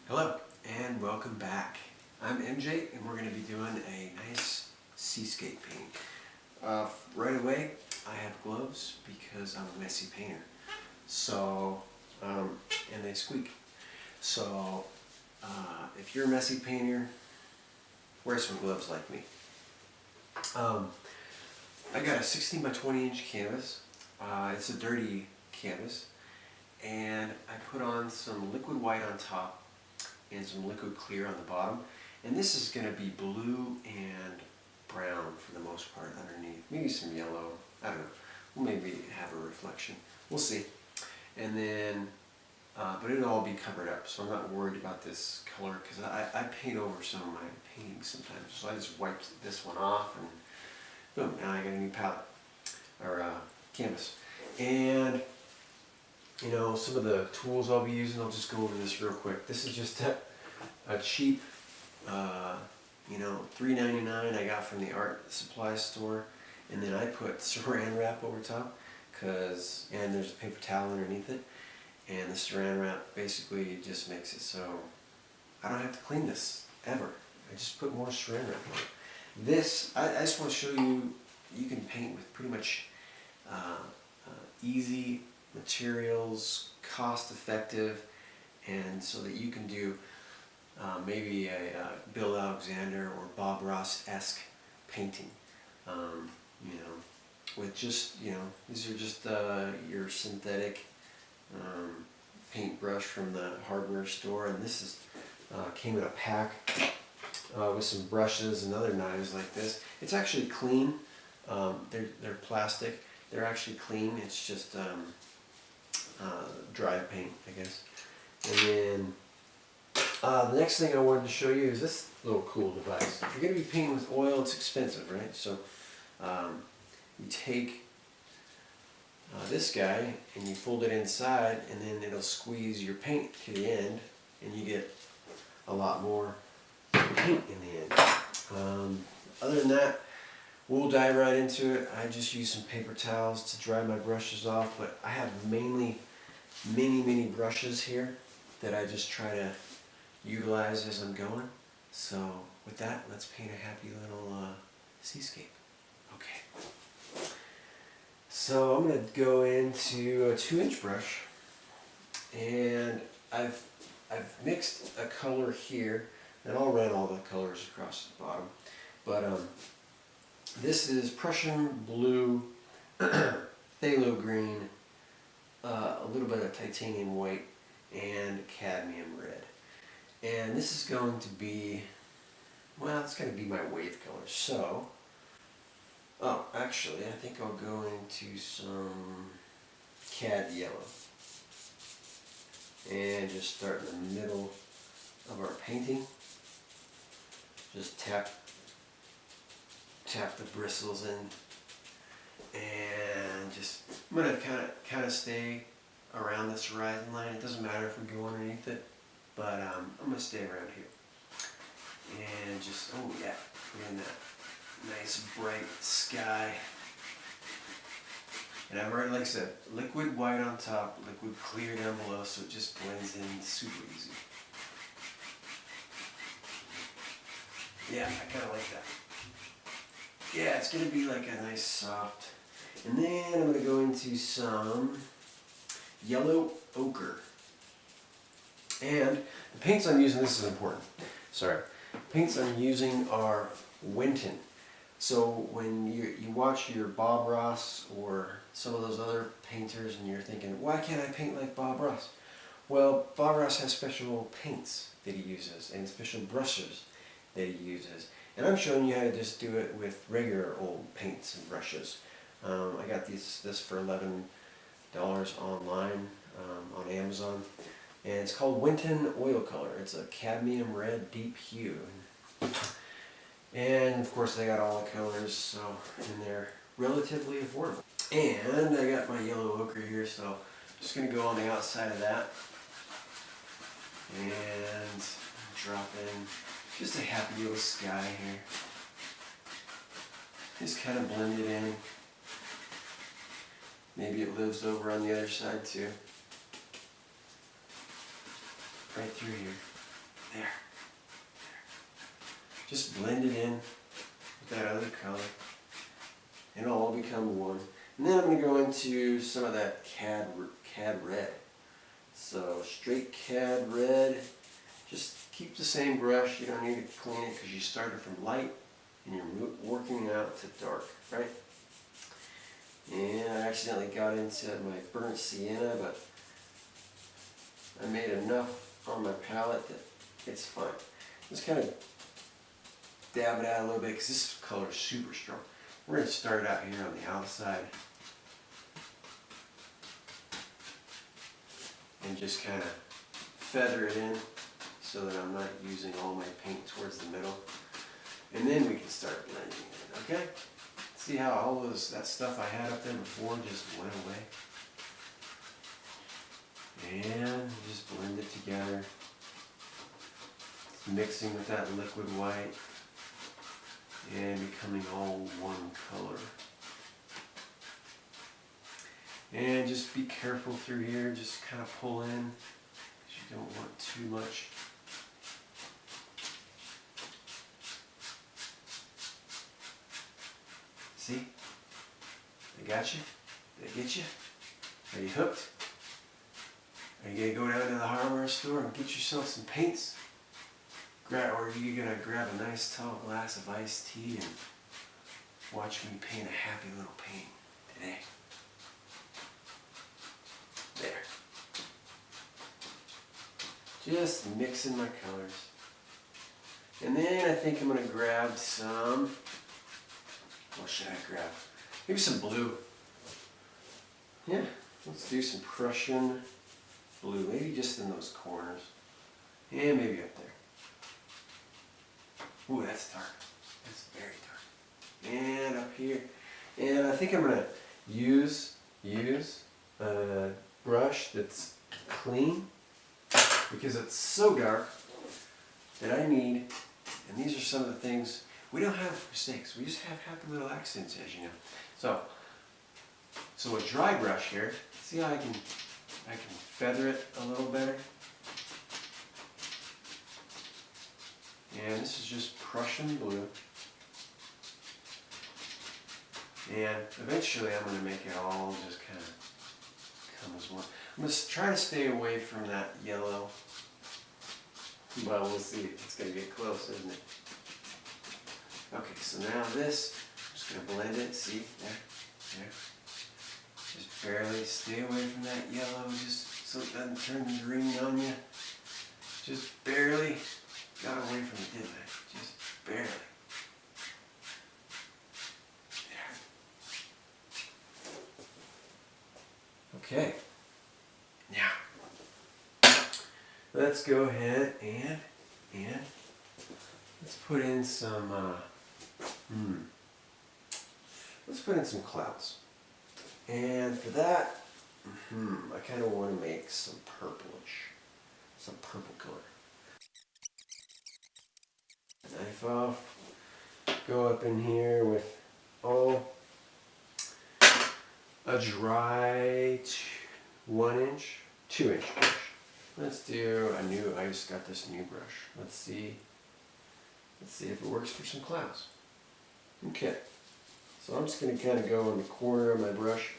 Hello and welcome back. I'm MJ and we're going to be doing a nice seascape painting. Right away I have gloves because I'm a messy painter. So, and they squeak. So, if you're a messy painter, wear some gloves like me. I got a 16 by 20 inch canvas. It's a dirty canvas. And I put on some liquid white on top and some liquid clear on the bottom. And this is going to be blue and brown for the most part underneath. Maybe some yellow. I don't know. We'll maybe have a reflection. We'll see. And then, but it'll all be covered up, so I'm not worried about this color because I paint over some of my paintings sometimes. So I just wiped this one off and boom, now I got a new palette or canvas. And you know, some of the tools I'll be using, I'll just go over this real quick. This is just a cheap, you know, $3.99 I got from the art supply store. And then I put saran wrap over top, and there's a paper towel underneath it. And the saran wrap basically just makes it so I don't have to clean this ever. I just put more saran wrap on it. This, I just want to show you, you can paint with pretty much easy materials, cost effective, and so that you can do maybe a Bill Alexander or Bob Ross-esque painting, you know, with just, you know, these are just your synthetic paintbrush from the hardware store, and this is came in a pack with some brushes and other knives like this. It's actually clean. They're plastic. They're actually clean. It's just dry paint, I guess. And then the next thing I wanted to show you is this little cool device. If you're going to be painting with oil, it's expensive, right? So you take this guy and you fold it inside, and then it'll squeeze your paint to the end, and you get a lot more paint in the end. Other than that, we'll dive right into it. I just use some paper towels to dry my brushes off, but I have mainly many brushes here that I just try to utilize as I'm going. So with that, let's paint a happy little seascape. Okay. So I'm going to go into a 2-inch brush, and I've mixed a color here, and I'll run all the colors across the bottom. But this is Prussian blue, phthalo green, a little bit of titanium white, and cadmium red. And this is going to be, well, it's going to be my wave color. So, oh, actually, I think I'll go into some cad yellow. And just start in the middle of our painting. Just tap the bristles in, and just, I'm going to kind of stay around this horizon line. It doesn't matter if we go underneath it, but I'm going to stay around here. And just, oh yeah, put in that nice bright sky. And I've already, like I said, liquid white on top, liquid clear down below, so it just blends in super easy. Yeah, I kind of like that. Yeah, it's going to be like a nice soft. And then I'm going to go into some yellow ochre. And the paints I'm using, this is important. Sorry. The paints I'm using are Winton. So when you watch your Bob Ross or some of those other painters and you're thinking, why can't I paint like Bob Ross? Well, Bob Ross has special paints that he uses and special brushes that he uses. And I'm showing you how to just do it with regular old paints and brushes. I got this for $11 online on Amazon. And it's called Winton Oil Color. It's a cadmium red deep hue. And of course they got all the colors, so, and they're relatively affordable. And I got my yellow ochre here, so I'm just going to go on the outside of that. And drop in just a happy little sky here. Just kind of blend it in. Maybe it lives over on the other side too. Right through here. just blend it in with that other color. It'll all become one. And then I'm going to go into some of that cad red. So straight cad red. Just keep the same brush. You don't need to clean it because you started from light and you're working out to dark, right? And I accidentally got into my burnt sienna, but I made enough on my palette that it's fine. Just kind of dab it out a little bit because this color is super strong. We're going to start out here on the outside and just kind of feather it in so that I'm not using all my paint towards the middle. And then we can start blending it, okay? See how all that stuff I had up there before just went away? And just blend it together. It's mixing with that liquid white and becoming all one color. And just be careful through here, just kind of pull in because you don't want too much. See? They got you? Did they get you? Are you hooked? Are you going to go down to the hardware store and get yourself some paints? Or are you going to grab a nice tall glass of iced tea and watch me paint a happy little painting today? There. Just mixing my colors. And then I think I'm going to grab some, what should I grab? Maybe some blue. Yeah, let's do some Prussian blue, maybe just in those corners. And maybe up there. Ooh, that's dark. That's very dark. And up here. And I think I'm going to use a brush that's clean because it's so dark that I need, and these are some of the things, we don't have mistakes, we just have happy little accents, as you know. So a dry brush here, see how I can feather it a little better? And this is just Prussian blue. And eventually I'm going to make it all just kind of come as one. I'm going to try to stay away from that yellow. But we'll see. It's going to get close, isn't it? Okay, so now this, I'm just going to blend it. See? There. Just barely stay away from that yellow, just so it doesn't turn green on you. Just barely got away from it, didn't I? Just barely. There. Okay. Now, let's go ahead and let's put in some, let's put in some clouds. And for that, I kind of want to make some purplish, some purple color. Knife off, go up in here with, a dry 2 inch brush. Let's do I just got this new brush. Let's see if it works for some clouds. Okay, so I'm just going to kind of go in the corner of my brush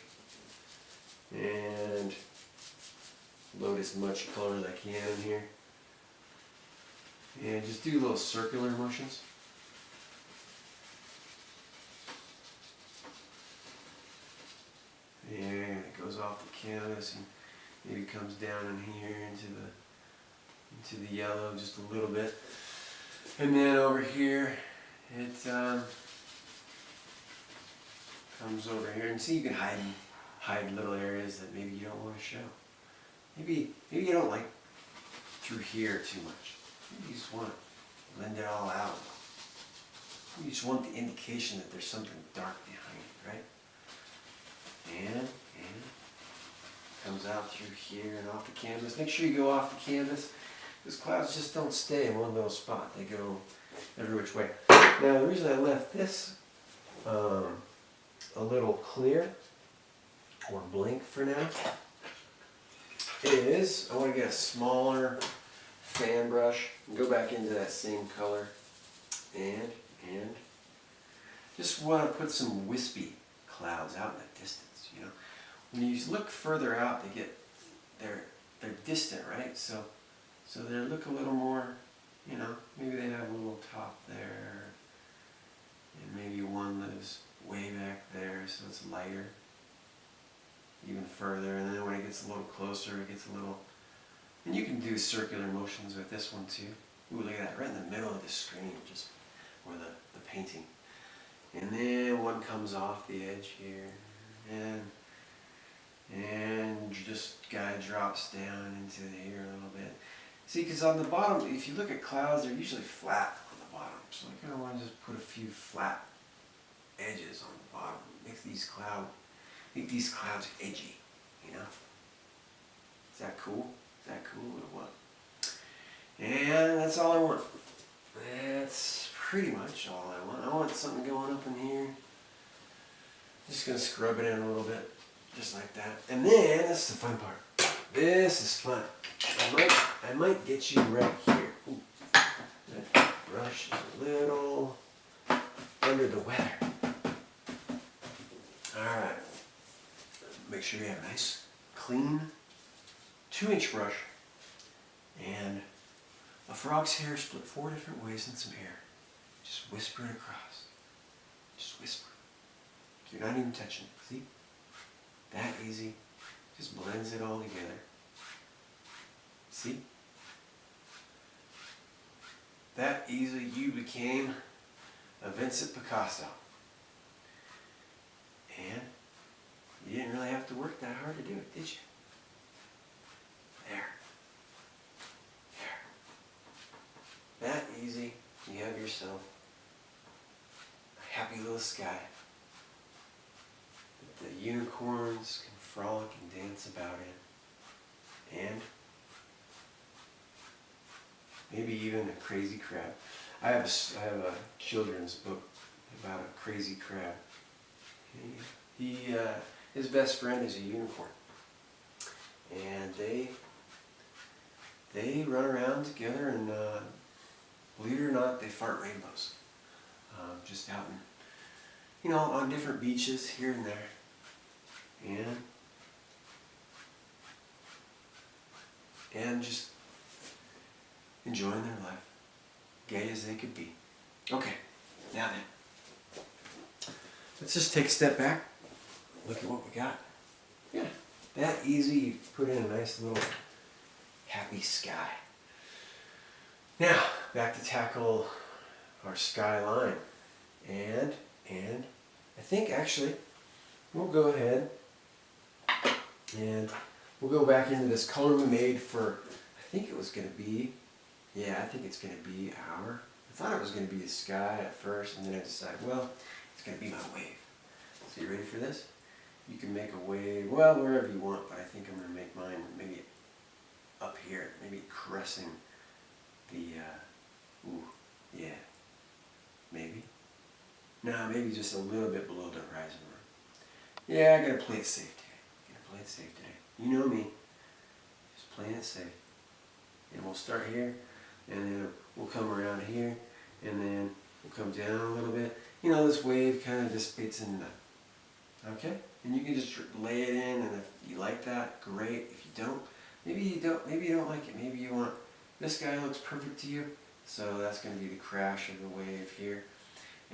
and load as much color as I can in here. And just do little circular motions. And it goes off the canvas and maybe comes down in here into the yellow just a little bit. And then over here it comes over here, and see, you can hide little areas that maybe you don't want to show. Maybe you don't like through here too much. Maybe you just want to blend it all out. You just want the indication that there's something dark behind it, right? And comes out through here and off the canvas. Make sure you go off the canvas, because clouds just don't stay in one little spot. They go every which way. Now the reason I left this a little clear or blank for now is I want to get a smaller fan brush and go back into that same color and just want to put some wispy clouds out in the distance, you know. When you look further out, they're distant, right? So they look a little more, you know, maybe they have a little top there, and maybe one lives way back there, so it's lighter, even further, and then when it gets a little closer, it gets a little, and you can do circular motions with this one too. Ooh, look at that, right in the middle of the screen, just where the painting. And then one comes off the edge here, and just guy drops down into here a little bit. See, because on the bottom, if you look at clouds, they're usually flat on the bottom. So I kind of want to just put a few flat edges on the bottom. Make these clouds edgy, you know? Is that cool? Is that cool or what? And that's all I want. That's pretty much all I want. I want something going up in here. Just gonna scrub it in a little bit, just like that. And then, this is the fun part. This is fun. I might get you right here. Ooh, that brush is a little under the weather. Alright. Make sure you have a nice, clean 2-inch brush and a frog's hair split 4 different ways and some air. Just whisper it across. Just whisper. You're not even touching it. See? That easy. Just blends it all together. See? That easy you became a Vincent Picasso. And you didn't really have to work that hard to do it, did you? There. There. That easy. You have yourself a happy little sky that the unicorns can frolic and dance about in. And maybe even a crazy crab. I have a children's book about a crazy crab. His best friend is a unicorn, and they run around together, and believe it or not, they fart rainbows, just out in, you know, on different beaches here and there, and just enjoying their life, gay as they could be. Okay, now then, let's just take a step back. Look at what we got. Yeah, that easy. You put in a nice little happy sky. Now, back to tackle our skyline. And I think actually we'll go ahead and we'll go back into this color we made for, I think it was going to be, yeah, I think it's going to be I thought it was going to be the sky at first, and then I decided, well, it's going to be my wave. So you ready for this? You can make a wave, well, wherever you want, but I think I'm going to make mine maybe up here, maybe caressing the, ooh, yeah, maybe. No, maybe just a little bit below the horizon line. Yeah, I got to play it safe today. You know me, just playing it safe. And we'll start here, and then we'll come around here, and then we'll come down a little bit. You know, this wave kind of dissipates into that. Okay? And you can just lay it in, and if you like that, great. If you don't, maybe you don't like it. Maybe you want, this guy looks perfect to you, so that's going to be the crash of the wave here.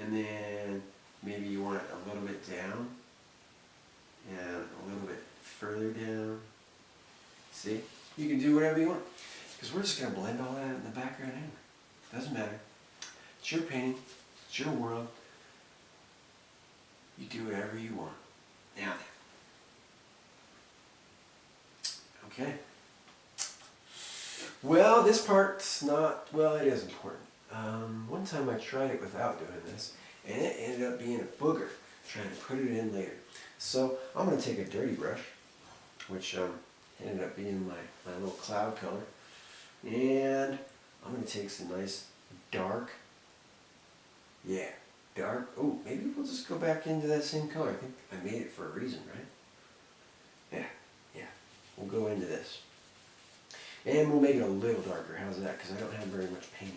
And then maybe you want it a little bit down, and a little bit further down. See? You can do whatever you want, because we're just going to blend all that in the background anyway. Doesn't matter. It's your painting. It's your world. You do whatever you want. Now then. Okay. Well, this part's not, well, it is important. One time I tried it without doing this, and it ended up being a booger, trying to put it in later. So I'm going to take a dirty brush, which ended up being my little cloud color, and I'm going to take some nice dark, oh, maybe we'll just go back into that same color. I think I made it for a reason, right? Yeah, we'll go into this. And we'll make it a little darker. How's that? Because I don't have very much paint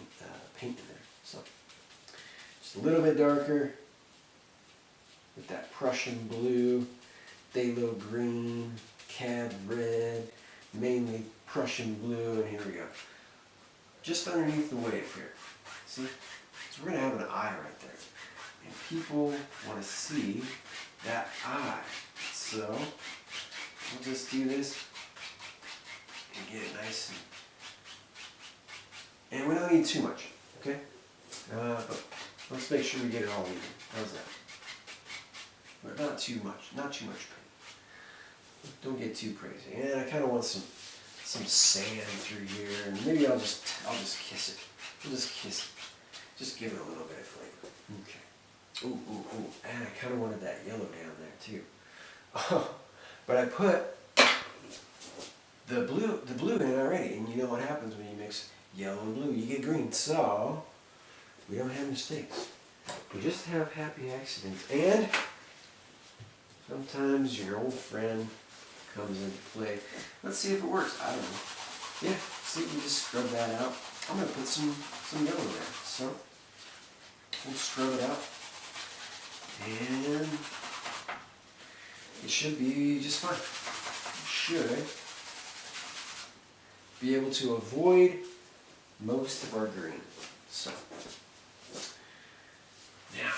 in there. So, a little bit darker with that Prussian blue, phthalo green, cad red, mainly Prussian blue, and here we go. Just underneath the wave here. See? So we're going to have an eye right there. And people want to see that eye. So we'll just do this and get it nice. And we don't need too much, okay? But let's make sure we get it all even. How's that? But not too much. Not too much paint. Don't get too crazy. And I kind of want some sand through here, and maybe I'll just kiss it. We'll just kiss it. Just give it a little bit of flavor. Okay. Ooh, ooh, ooh. And I kind of wanted that yellow down there too. But I put the blue in already, and you know what happens when you mix yellow and blue? You get green. So we don't have mistakes. We just have happy accidents. And sometimes your old friend comes into play. Let's see if it works. I don't know. Yeah, see, we just scrub that out. I'm going to put some yellow there. So we'll scrub it out. And it should be just fine. You should be able to avoid most of our green. So now,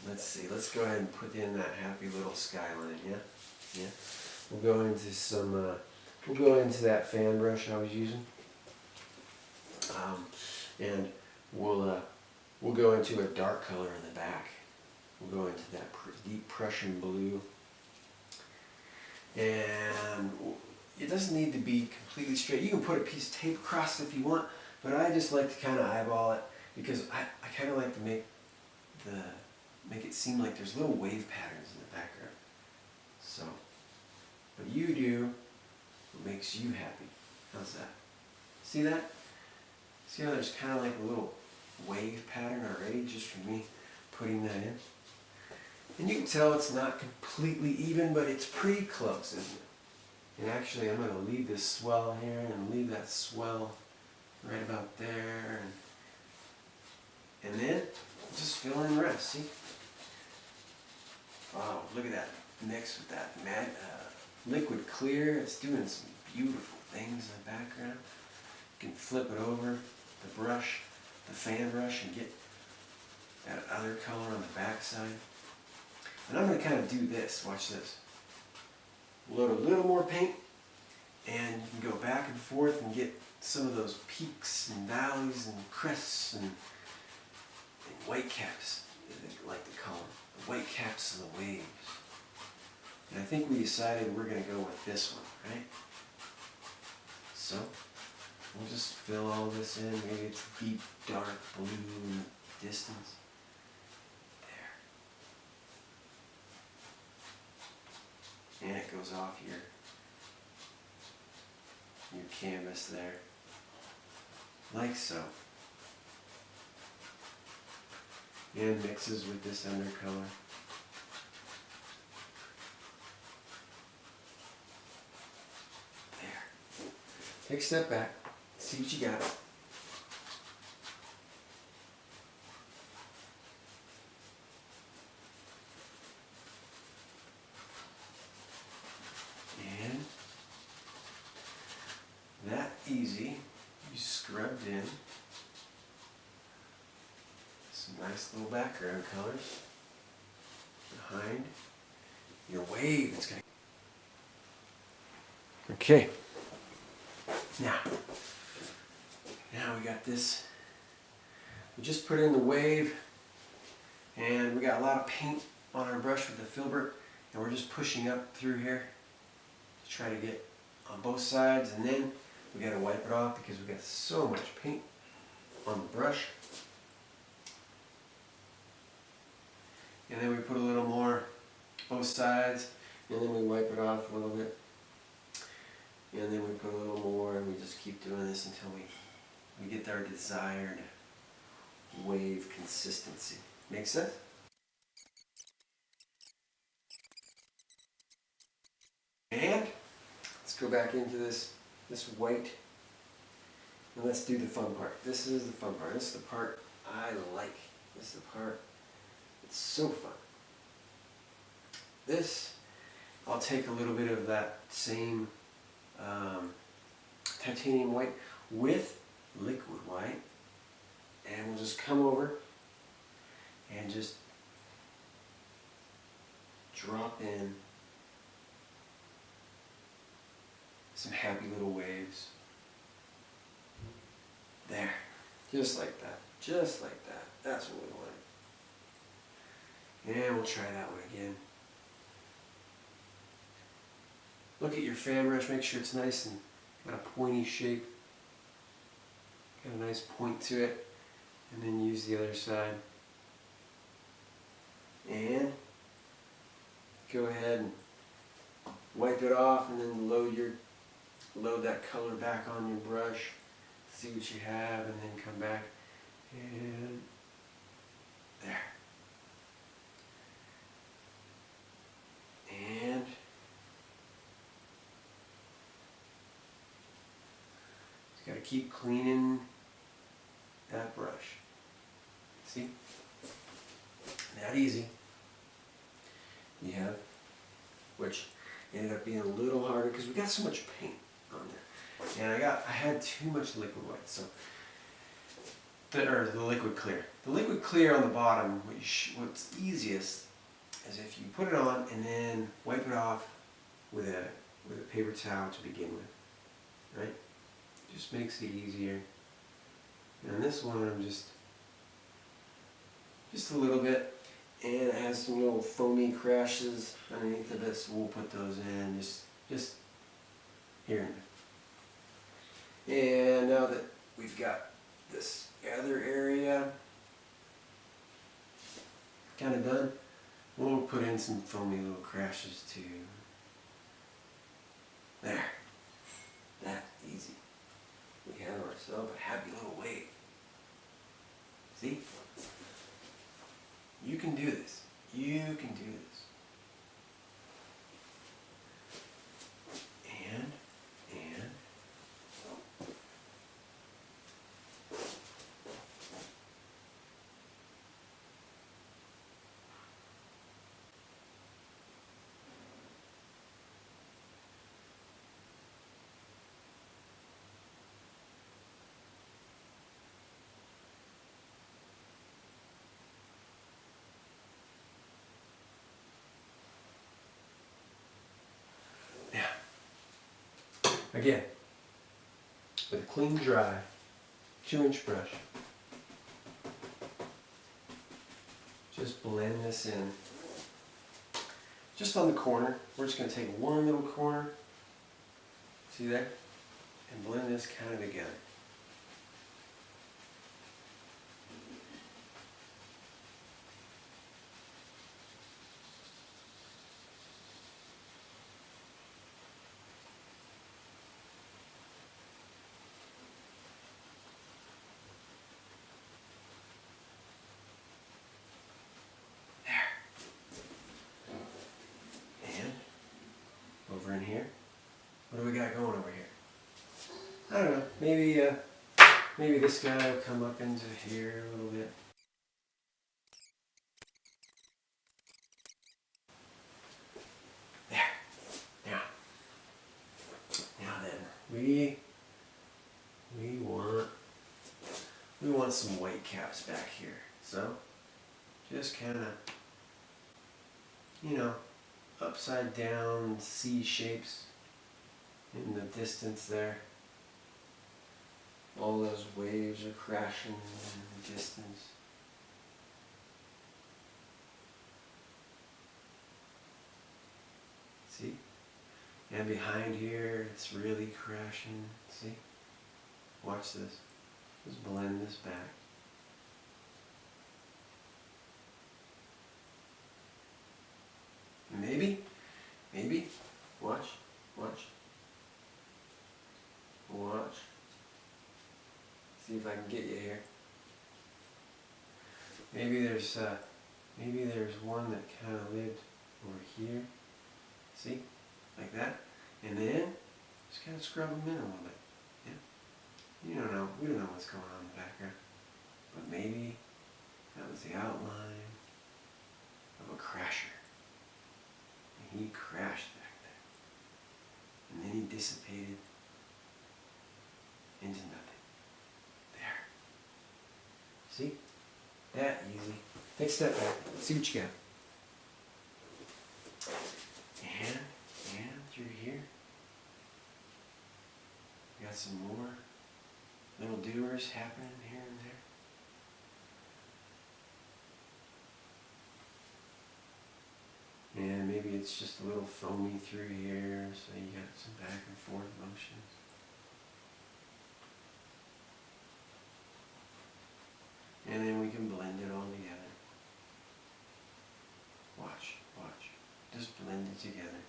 let's see. Let's go ahead and put in that happy little skyline. Yeah, yeah. We'll go into some. We'll go into that fan brush I was using, and we'll go into a dark color in the back. We'll go into that deep Prussian blue, and it doesn't need to be completely straight. You can put a piece of tape across it if you want, but I just like to kind of eyeball it because I kind of like to make it seem like there's little wave patterns in the background. So, but you do what makes you happy. How's that? See that? See how there's kind of like a little wave pattern already just from me putting that in? And you can tell it's not completely even, but it's pretty close, isn't it? And actually I'm going to leave this swell here and leave that swell right about there. And then just fill in the rest, see? Wow, look at that mix with that liquid clear. It's doing some beautiful things in the background. You can flip it over the brush, the fan brush, and get that other color on the back side. And I'm going to kind of do this. Watch this. Load a little more paint, and you can go back and forth and get some of those peaks and valleys and crests and white caps, I like to call them. The white caps of the waves. And I think we decided we're going to go with this one, right? So, we'll just fill all this in. Maybe it's deep, dark blue in the distance. There. And it goes off your canvas there. Like so. And mixes with this undercolor. There. Take a step back. See what you got. And that easy. You scrubbed in some nice little background colors behind your wave. It's gonna. Okay. Now we got this. We just put in the wave, and we got a lot of paint on our brush with the filbert, and we're just pushing up through here to try to get on both sides, and then we got to wipe it off because we got so much paint on the brush. And then we put a little more both sides, and then we wipe it off a little bit. And then we put a little more, and we just keep doing this until we get our desired wave consistency. Make sense? And let's go back into this white, and let's do the fun part. This is the fun part. This is the part I like. This is the part. It's so fun. This, I'll take a little bit of that same titanium white with liquid white, and we'll just come over and just drop in some happy little waves. There. Just like that. Just like that. That's what we want. And we'll try that one again. Look at your fan brush, make sure it's nice and got a pointy shape. Got a nice point to it. And then use the other side. And go ahead and wipe it off, and then load that color back on your brush. See what you have, and then come back and there. And just got to keep cleaning that brush. See? Not easy. You have, which ended up being a little harder because we got so much paint on there. And I had too much liquid white, so the liquid clear. The liquid clear on the bottom, what's easiest is if you put it on and then wipe it off with a paper towel to begin with, right? Just makes it easier. And this one I'm just a little bit, and it has some little foamy crashes underneath of it, so we'll put those in just here and there. And now that we've got this other area kind of done, we'll put in some foamy little crashes too. There. That's easy. We have ourselves a happy little wave. See? You can do this. You can do this. And again, with a clean, dry 2-inch brush, just blend this in. Just on the corner, we're just going to take one little corner, see there, and blend this kind of together. Over in here. What do we got going over here? I don't know. Maybe this guy will come up into here a little bit. There. Now then, we want some white caps back here. So just kind of, upside down C shapes in the distance there. All those waves are crashing in the distance. See? And behind here, it's really crashing. See? Watch this. Just blend this back. Maybe, watch. See if I can get you here. Maybe there's one that kind of lived over here. See? Like that. And then, just kind of scrub them in a little bit. Yeah? We don't know what's going on in the background. But maybe was the outline of a crasher. And he crashed back there. And then he dissipated into nothing. There. See? That easy. Take a step back. See what you got. And through here. We got some more little doers happening here and there. And maybe it's just a little foamy through here, so you got some back and forth motions. And then we can blend it all together. Watch. Just blend it together.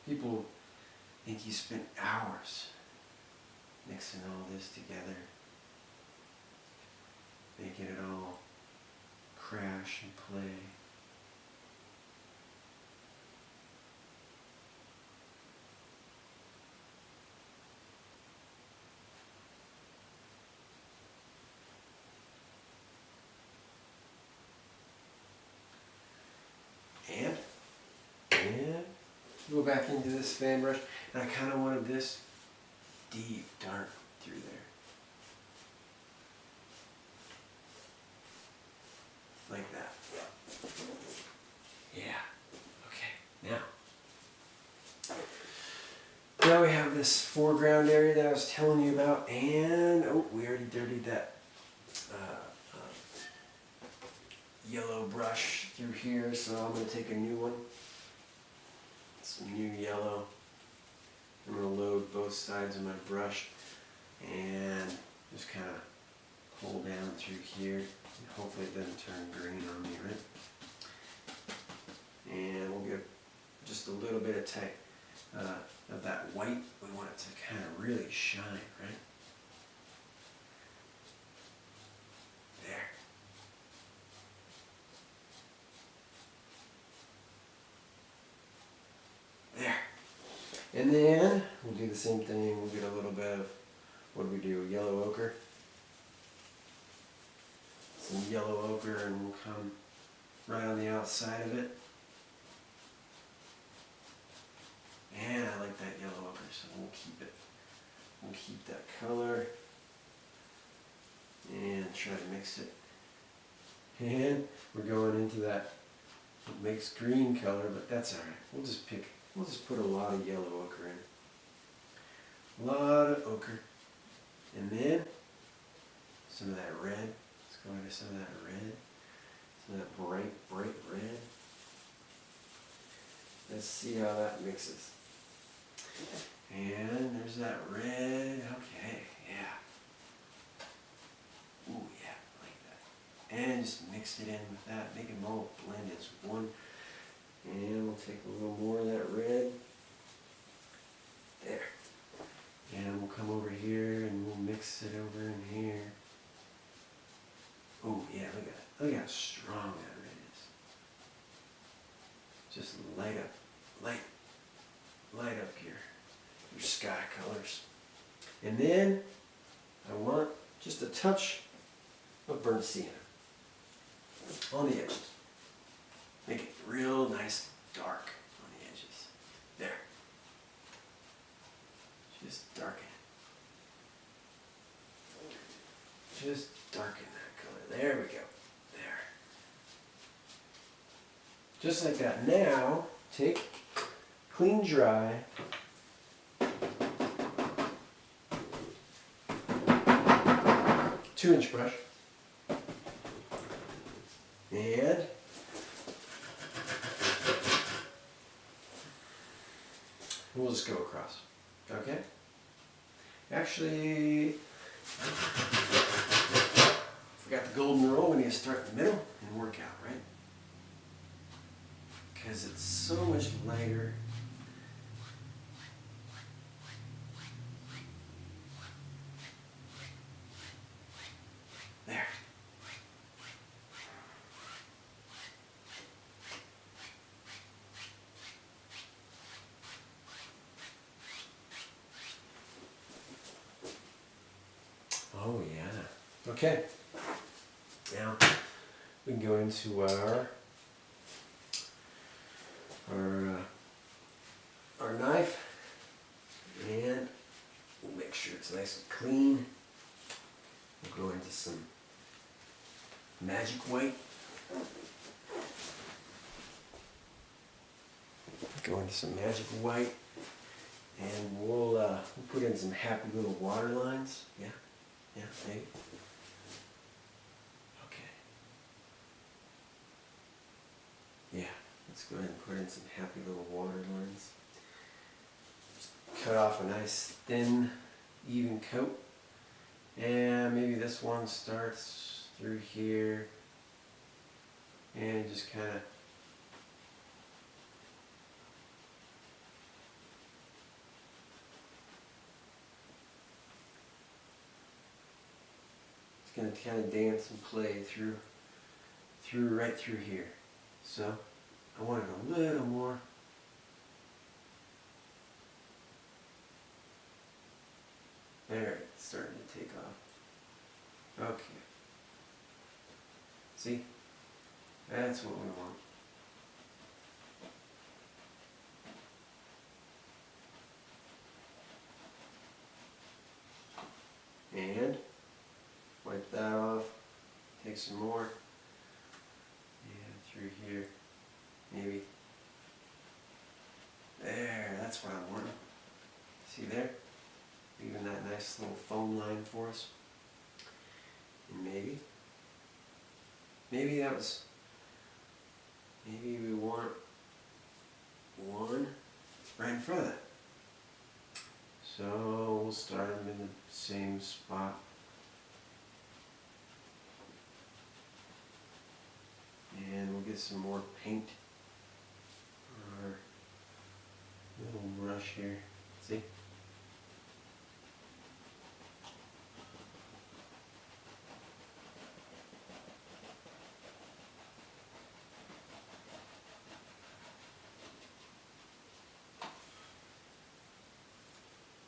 People think you spent hours mixing all this together, making it all crash and play. And go back into this fan brush, and I kind of wanted this deep dark through there. Like that. Yeah. Okay. Now we have this foreground area that I was telling you about, and oh, we already dirtied that yellow brush through here, so I'm going to take a new one. Some new yellow. I'm going to load both sides of my brush and just kind of pull down through here. And hopefully it doesn't turn green on me, right? And we'll get just a little bit of that white. We want it to kind of really shine, right? And then we'll do the same thing. We'll get a little bit of, what do we do, yellow ochre. Some yellow ochre, and we'll come right on the outside of it. And I like that yellow ochre, so we'll keep it. We'll keep that color and try to mix it. And we're going into that mixed green color, but that's all right. We'll just put a lot of yellow ochre in. A lot of ochre. And then some of that red. Let's go into some of that red. Some of that bright red. Let's see how that mixes. And there's that red. Okay, yeah. Ooh, yeah, like that. And just mix it in with that. Make them all blend as one. And we'll take a little more of that red. There. And we'll come over here and we'll mix it over in here. Oh yeah, look at that. Look how strong that red is. Just light up your sky colors. And then I want just a touch of burnt sienna on the edges. Make it real nice dark on the edges. There. Just darken it. Just darken that color. There we go. There. Just like that. Now, take clean, dry, 2-inch brush, and we'll just go across. Okay? Actually, forgot the golden rule. We need to start in the middle and work out, right? Because it's so much lighter. There. Oh yeah. Okay. Now we can go into our knife, and we'll make sure it's nice and clean. We'll go into some magic white. Go into some magic white, and we'll put in some happy little water lines. Yeah, maybe. Okay. Yeah, let's go ahead and put in some happy little water lines. Just cut off a nice thin, even coat. And maybe this one starts through here and just kind of going to kind of dance and play right through here. So I want it a little more. There, it's starting to take off. Okay. See? That's what we want. And wipe that off. Take some more. And through here. Maybe. There, that's what I want. See there? Leaving that nice little foam line for us. And maybe we want one right in front of that. So we'll start them in the same spot. And we'll get some more paint on our little brush here. See?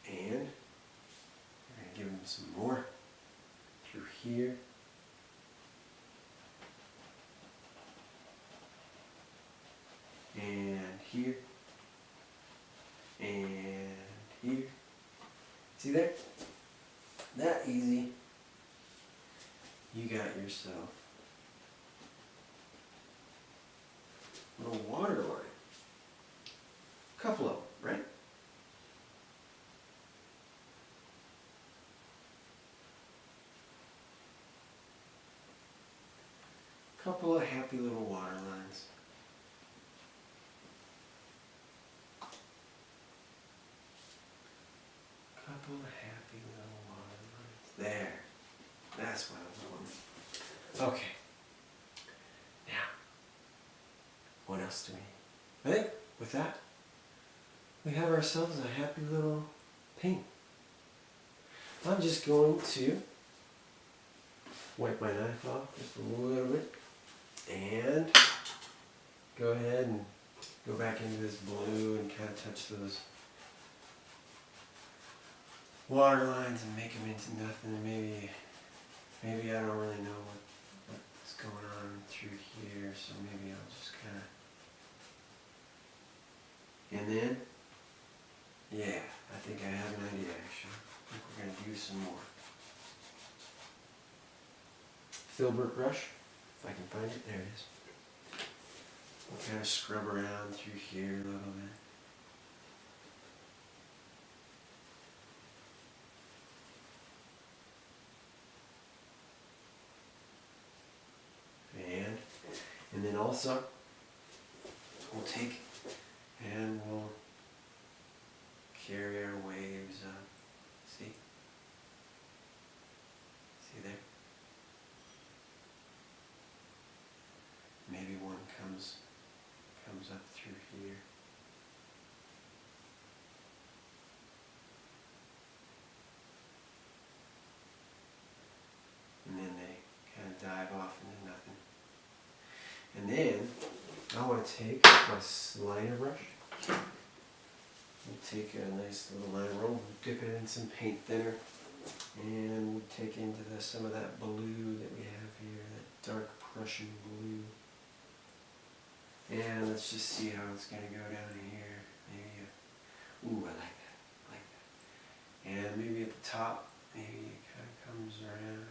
And we're going to give them some more through here. And here. And here. See there? That easy. You got yourself a little water line. A couple of them, right? Couple of happy little water lines. Couple of happy little water lines. There. That's what I want. Okay. Now, what else do we need? I think with that, we have ourselves a happy little paint. I'm just going to wipe my knife off just a little bit and go ahead and go back into this blue and kind of touch those water lines and make them into nothing. Maybe I don't really know what's going on through here, so maybe I'll just kind of, and then, yeah, I think I have an idea actually. I think we're going to do some more. Filbert brush, if I can find it, there it is. We'll kind of scrub around through here a little bit. And then also, we'll take and we'll carry our waves up. See? See there? Maybe one comes up through here. And then they kind of dive off into nothing. And then I want to take my liner brush. We'll take a nice little liner roll, dip it in some paint thinner, And we'll take into some of that blue that we have here, that dark Prussian blue. And let's just see how it's going to go down here. Maybe, ooh, I like that, I like that. And maybe at the top, maybe it kind of comes around.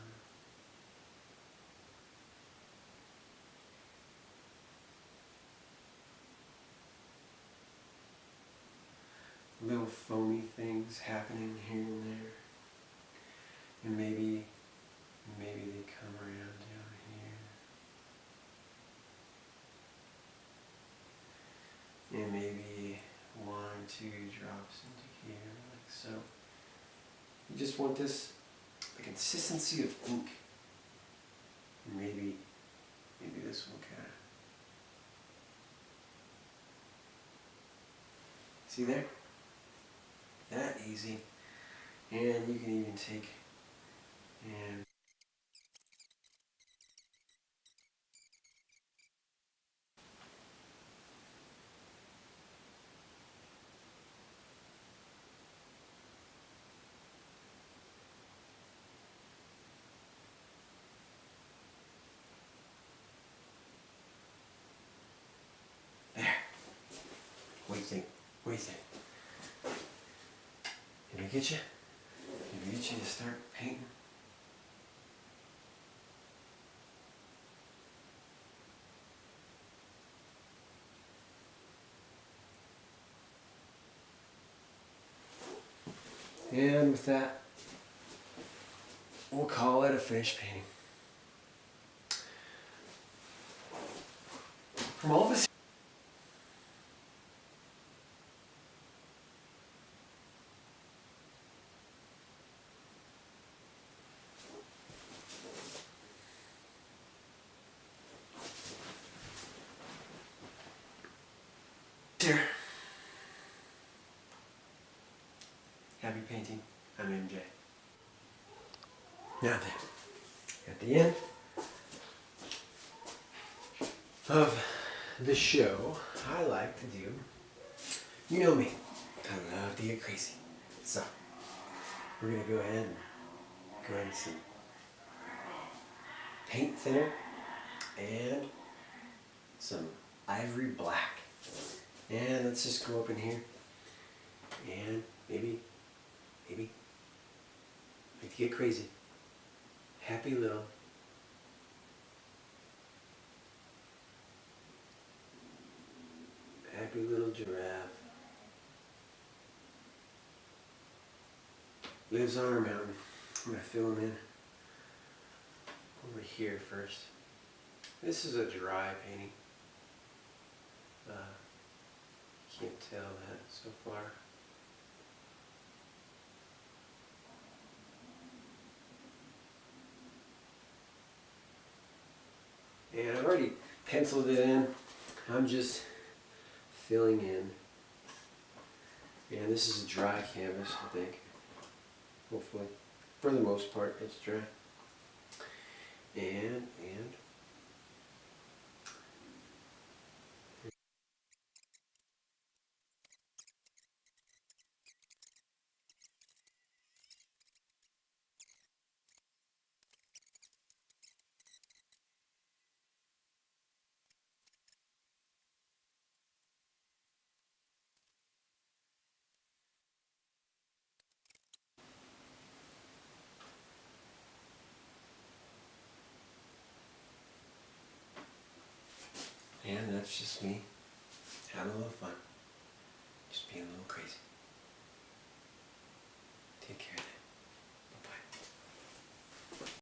Little foamy things happening here and there. And maybe they come around down here. And maybe 1 or 2 drops into here, like so. You just want this, the consistency of ink. Maybe this will kind of, see there? That easy. And you can even take and there. What do you think? What do you think? Did we get you? Did we get you to start painting? And with that, we'll call it a finished painting. From all this here. Happy painting. I'm MJ. Now then, at the end of the show, I like to do, you know me, I love to get crazy. So, we're going to go ahead and grab some paint thinner and some ivory black. And let's just go up in here and maybe, like to get crazy. Happy little giraffe lives on our mountain. I'm going to fill him in over here first. This is a dry painting. Can't tell that so far. And I've already penciled it in. I'm just filling in. And this is a dry canvas, I think. Hopefully. For the most part, it's dry. And that's just me having a little fun. Just being a little crazy. Take care.